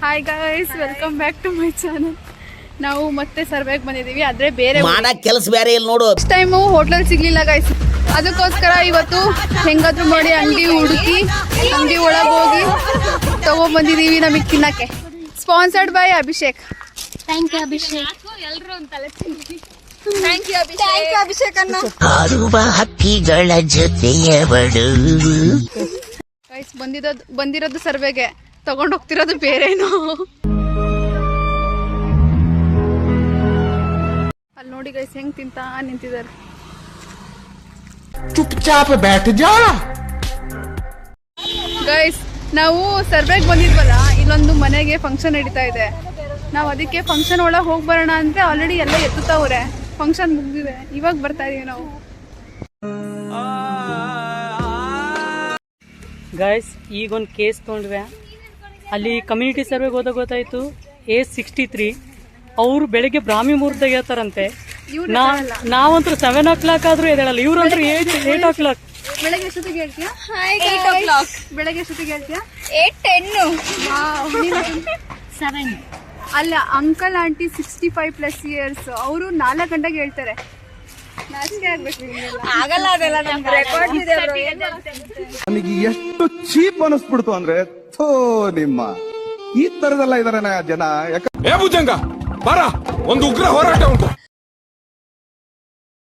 Hi guys, welcome back to my channel. ನಾವು ಮತ್ತೆ ಸರ್ವೆಗೆ ಬಂದಿದ್ದೀವಿ, ಆದರೆ ಬೇರೆ ಮಾಡಕ್ ಕೆಲಸ ಬೇರೆ ಇಲ್ಲ ನೋಡು. ಫಸ್ಟ್ ಟೈಮು ಹೋಟ್ಲಲ್ಲಿ ಸಿಗ್ಲಿಲ್ಲ ಗೈಸ್, ಅದಕ್ಕೋಸ್ಕರ ಇವತ್ತು ಹೆಂಗಾದ್ರೂ ಮಾಡಿ ಅಂಗಡಿ ಹುಡುಕಿ ಅಂಗಡಿ ಒಳಗೆ ಹೋಗಿ ತಗೊಂಡ್ಬಂದಿದ್ದೀವಿ ನಮಗೆ ತಿನ್ನಕ್ಕೆ. Sponsored by Abhishek. Thank you Abhishek. Thank you Abhishek ಅನ್ನ. ಹಾರುವ ಹಕ್ಕಿಗಳ ಜೊತೆಯವಳು. ಗೈಸ್ ಬಂದಿರೋದು ಸರ್ವೆಗೆ, ತಗೊಂಡು ಹೋಗ್ತಿರೋದು ಬೇರೇನೋ. ಅಲ್ಲಿ ನೋಡಿ ಗೈಸ್ ಹೆಂಗ್ ತಿಂತಾ ನಿಂತಿದ್ದಾರೆ. ಚುಪ್ಚಾಪ್ ಬ್ಯಾಟ್ ಜಾ. ಗೈಸ್ ನಾವು ಸರ್ವೆಗೆ ಬಂದಿದ್ವಲ್ಲ, ಇಲ್ಲೊಂದು ಮನೆಗೆ ಫಂಕ್ಷನ್ ನಡೀತಾ ಇದೆ. ನಾವು ಅದಕ್ಕೆ ಫಂಕ್ಷನ್ ಒಳಗೆ ಹೋಗಿ ಬರೋಣ ಅಂದ್ರೆ ಆಲ್ರೆಡಿ ಎಲ್ಲ ಎತ್ತುತ್ತವ್ರೆ. ಫಂಕ್ಷನ್ ಮುಗ್ದಿದೆ, ಇವಾಗ ಬರ್ತಾ ಇದೀವಿ ನಾವು. ಗೈಸ್ ಈಗೊಂದು ಕೇಸ್ ತೊಗೊಂಡ್ರೆ, ಅಲ್ಲಿ ಕಮ್ಯುನಿಟಿ ಸರ್ವೆಗೆ ಹೋದಾಗ ಗೊತ್ತಾಯಿತು ಏಜ್ 63. ಅವರು ಬೆಳಿಗ್ಗೆ ಬ್ರಾಹ್ಮಿ ಮುಹೂರ್ತ ಹೇಳ್ತಾರಂತೆ. ನಾವಂತೂ 7 o'clock ಆದ್ರೂ ಎದ್ದೇಳಲ್ಲ, ಇವ್ರಂತೂ 8 o'clock. ಬೆಳಗ್ಗೆ ಎಷ್ಟೊತ್ತಿಗೆ ಹೇಳ್ತೀಯಾ? 8 o'clock. ಬೆಳಗ್ಗೆ ಎಷ್ಟೊತ್ತಿಗೆ ಹೇಳ್ತೀಯಾ? 8:10. ಅಲ್ಲ, ಅಂಕಲ್ ಆಂಟಿ 65+ ಇಯರ್ಸ್, ಅವರು 4 ಗಂಟೆಗೆ ಹೇಳ್ತಾರೆ. ನಾಚಿಕೆ ಆಗ್ಬೇಕು. ಆಗಲ್ಲ, ಅದೆಲ್ಲ ನಮ್ಗೆ ರೆಕಾರ್ಡ್ ಇದೆ. ನನಗೆ ಎಷ್ಟು ಚೀಪ್ ಅನಿಸ್ಬಿಡ್ತು ಅಂದ್ರೆ, ಥೋ ನಿಮ್ಮ ಈ ತರದೆಲ್ಲ ಇದಾರೆ ಜನ. ಏ ಭುಜಂಗ ಬಾರ, ಒಂದು ಉಗ್ರ ಹೋರಾಟ ಉಂಟು.